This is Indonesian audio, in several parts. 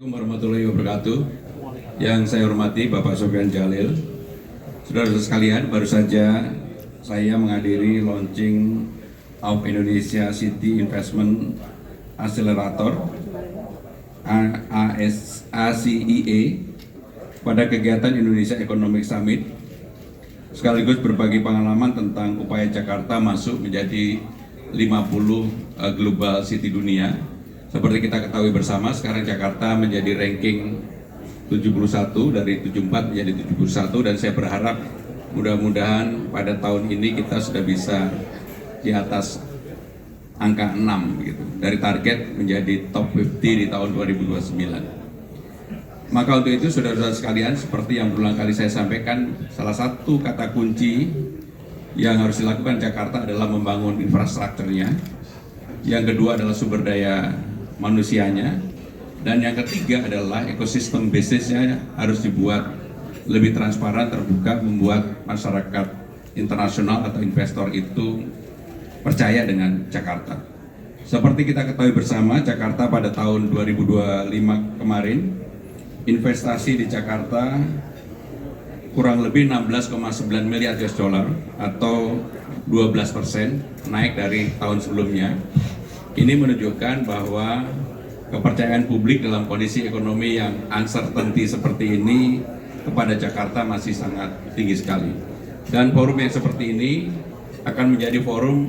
Assalamualaikum warahmatullahi wabarakatuh. Yang saya hormati Bapak Sofyan Jalil. Saudara-saudara sekalian, baru saja saya menghadiri launching of Indonesia City Investment Accelerator ACIE pada kegiatan Indonesia Economic Summit, sekaligus berbagi pengalaman tentang upaya Jakarta masuk menjadi 50 Global City Dunia. Seperti kita ketahui bersama, sekarang Jakarta menjadi ranking 71 dari 74 menjadi 71, dan saya berharap mudah-mudahan pada tahun ini kita sudah bisa di atas angka 6 gitu, dari target menjadi top 50 di tahun 2029. Maka untuk itu saudara-saudara sekalian, seperti yang berulang kali saya sampaikan, salah satu kata kunci yang harus dilakukan Jakarta adalah membangun infrastrukturnya. Yang kedua adalah sumber daya manusianya, dan yang ketiga adalah ekosistem bisnisnya harus dibuat lebih transparan, terbuka, membuat masyarakat internasional atau investor itu percaya dengan Jakarta. Seperti kita ketahui bersama, Jakarta pada tahun 2025 kemarin investasi di Jakarta kurang lebih 16,9 miliar US dollar atau 12% naik dari tahun sebelumnya. Ini menunjukkan bahwa kepercayaan publik dalam kondisi ekonomi yang uncertainty seperti ini kepada Jakarta masih sangat tinggi sekali. Dan forum yang seperti ini akan menjadi forum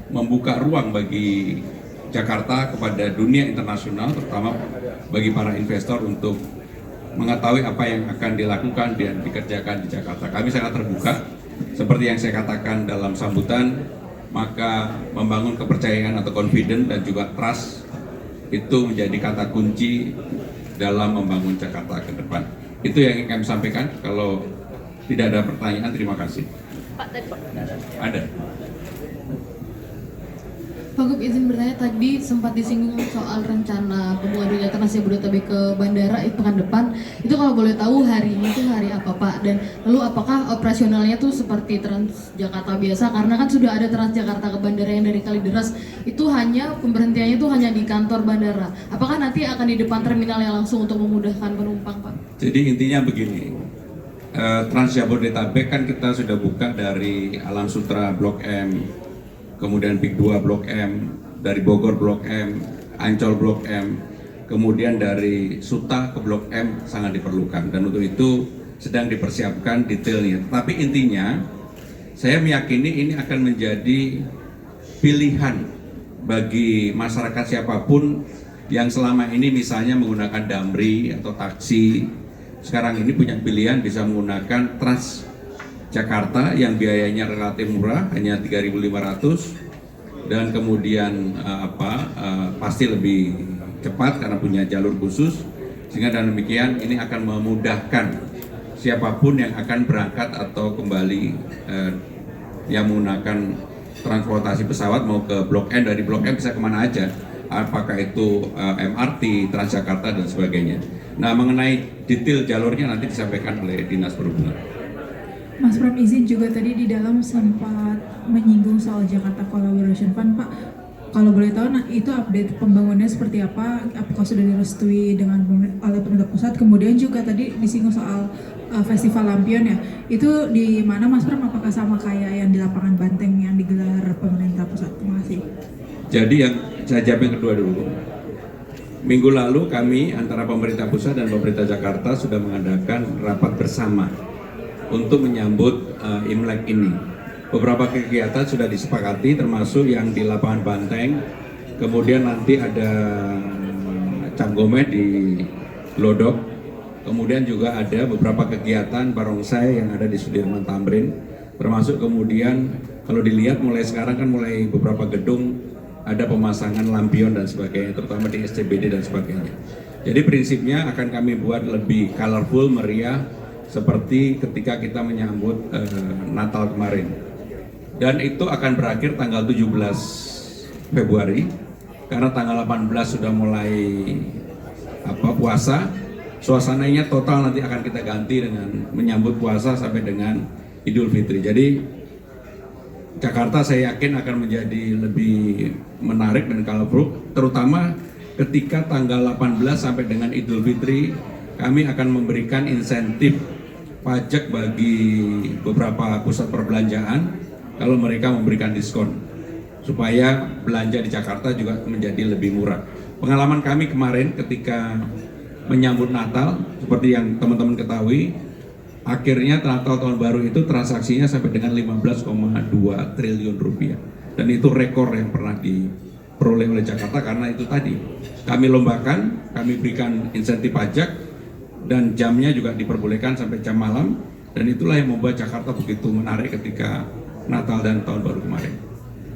membuka ruang bagi Jakarta kepada dunia internasional, terutama bagi para investor untuk mengetahui apa yang akan dilakukan dan dikerjakan di Jakarta. Kami sangat terbuka, seperti yang saya katakan dalam sambutan, maka membangun kepercayaan atau confidence dan juga trust itu menjadi kata kunci dalam membangun Jakarta ke depan. Itu yang ingin kami sampaikan. Kalau tidak ada pertanyaan, terima kasih. Pak, tadi Ada. Pak Gup, izin bertanya, tadi sempat disinggung soal rencana pembangunan Trans Jabodetabek ke bandara itu pekan depan. Itu kalau boleh tahu harinya itu hari apa Pak? Dan lalu apakah operasionalnya tuh seperti Transjakarta biasa? Karena kan sudah ada Transjakarta ke bandara yang dari Kalideres, itu hanya pemberhentiannya itu hanya di kantor bandara. Apakah nanti akan di depan terminalnya langsung untuk memudahkan penumpang Pak? Jadi intinya begini, Trans Jabodetabek kan kita sudah buka dari Alam Sutra Blok M, kemudian Pik 2 Blok M, dari Bogor Blok M, Ancol Blok M, kemudian dari Suta ke Blok M sangat diperlukan, dan untuk itu sedang dipersiapkan detailnya. Tapi intinya saya meyakini ini akan menjadi pilihan bagi masyarakat siapapun yang selama ini misalnya menggunakan Damri atau taksi, sekarang ini punya pilihan bisa menggunakan Trans Jakarta yang biayanya relatif murah, hanya 3.500, dan kemudian pasti lebih cepat karena punya jalur khusus, sehingga dengan demikian ini akan memudahkan siapapun yang akan berangkat atau kembali yang menggunakan transportasi pesawat mau ke Blok M, dari Blok M bisa kemana aja, apakah itu MRT, Transjakarta dan sebagainya. Nah, mengenai detail jalurnya nanti disampaikan oleh Dinas Perhubungan. Mas Pram, izin juga tadi di dalam sempat menyinggung soal Jakarta Collaboration Fund, Pak. Kalau boleh tahu, nah, itu update pembangunannya seperti apa? Apakah sudah direstui dengan oleh pemerintah pusat? Kemudian juga tadi disinggung soal Festival Lampion ya. Itu di mana Mas Pram? Apakah sama kayak yang di lapangan Banteng yang digelar pemerintah pusat? Terima kasih. Jadi yang saya jawab yang kedua dulu. Minggu lalu kami antara pemerintah pusat dan pemerintah Jakarta sudah mengadakan rapat bersama untuk menyambut Imlek ini. Beberapa kegiatan sudah disepakati, termasuk yang di lapangan Banteng, kemudian nanti ada Cap Gomet di Glodok, kemudian juga ada beberapa kegiatan barongsai yang ada di Sudirman Tamrin, termasuk kemudian kalau dilihat mulai sekarang kan mulai beberapa gedung ada pemasangan lampion dan sebagainya, terutama di SCBD dan sebagainya. Jadi prinsipnya akan kami buat lebih colorful, meriah, seperti ketika kita menyambut Natal kemarin. Dan itu akan berakhir tanggal 17 Februari, karena tanggal 18 sudah mulai puasa. Suasananya total nanti akan kita ganti dengan menyambut puasa sampai dengan Idul Fitri. Jadi Jakarta saya yakin akan menjadi lebih menarik dan colorful, terutama ketika tanggal 18 sampai dengan Idul Fitri kami akan memberikan insentif pajak bagi beberapa pusat perbelanjaan kalau mereka memberikan diskon supaya belanja di Jakarta juga menjadi lebih murah. Pengalaman kami kemarin ketika menyambut Natal, seperti yang teman-teman ketahui, akhirnya Natal tahun baru itu transaksinya sampai dengan 15,2 triliun rupiah. Dan itu rekor yang pernah diperoleh oleh Jakarta karena itu tadi. Kami lombakan, kami berikan insentif pajak, dan jamnya juga diperbolehkan sampai jam malam. Dan itulah yang membuat Jakarta begitu menarik ketika Natal dan tahun baru kemarin.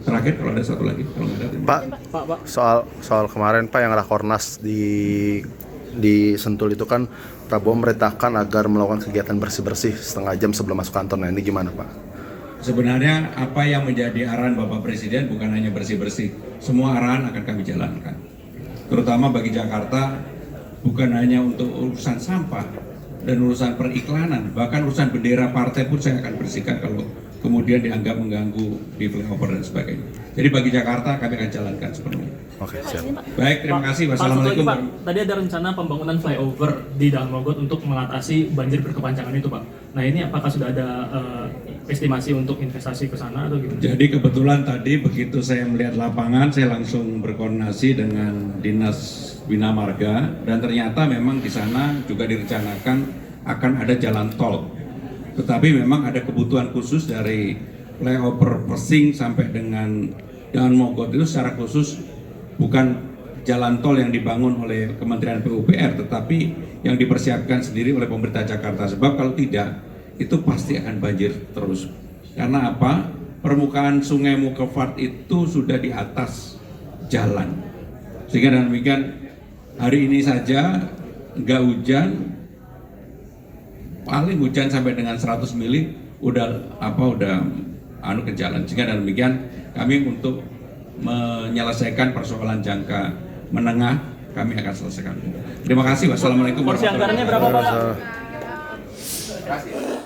Terakhir kalau ada satu lagi, kalau nggak ada. Pak, soal kemarin Pak yang Rakornas di Sentul itu kan Prabowo memerintahkan agar melakukan kegiatan bersih-bersih setengah jam sebelum masuk kantor. Nah ini gimana Pak? Sebenarnya apa yang menjadi arahan Bapak Presiden bukan hanya bersih-bersih, semua arahan akan kami jalankan. Terutama bagi Jakarta, bukan hanya untuk urusan sampah dan urusan periklanan, bahkan urusan bendera partai pun saya akan bersihkan kalau kemudian dianggap mengganggu di flyover dan sebagainya. Jadi bagi Jakarta kami akan jalankan sepenuhnya. Oke, siap. Baik, terima kasih. Wassalamualaikum. Pak, tadi ada rencana pembangunan flyover di Dalam Mogot untuk mengatasi banjir berkepanjangan itu, Pak. Nah ini apakah sudah ada estimasi untuk investasi ke sana atau gimana? Jadi kebetulan tadi begitu saya melihat lapangan, saya langsung berkoordinasi dengan Dinas Bina Marga dan ternyata memang di sana juga direncanakan akan ada jalan tol. Tetapi memang ada kebutuhan khusus dari flyover Persing sampai dengan Daun Mogot itu secara khusus bukan jalan tol yang dibangun oleh Kementerian PUPR, tetapi yang dipersiapkan sendiri oleh pemerintah Jakarta. Sebab kalau tidak, itu pasti akan banjir terus. Karena apa? Permukaan Sungai Mukefat itu sudah di atas jalan. Sehingga dengan demikian hari ini saja nggak hujan, paling hujan sampai dengan 100 mili udah ke jalan. Sehingga dengan demikian kami untuk menyelesaikan persoalan jangka menengah kami akan selesaikan. Terima kasih. Wassalamualaikum warahmatullahi wabarakatuh. Porsi anggarannya berapa Pak?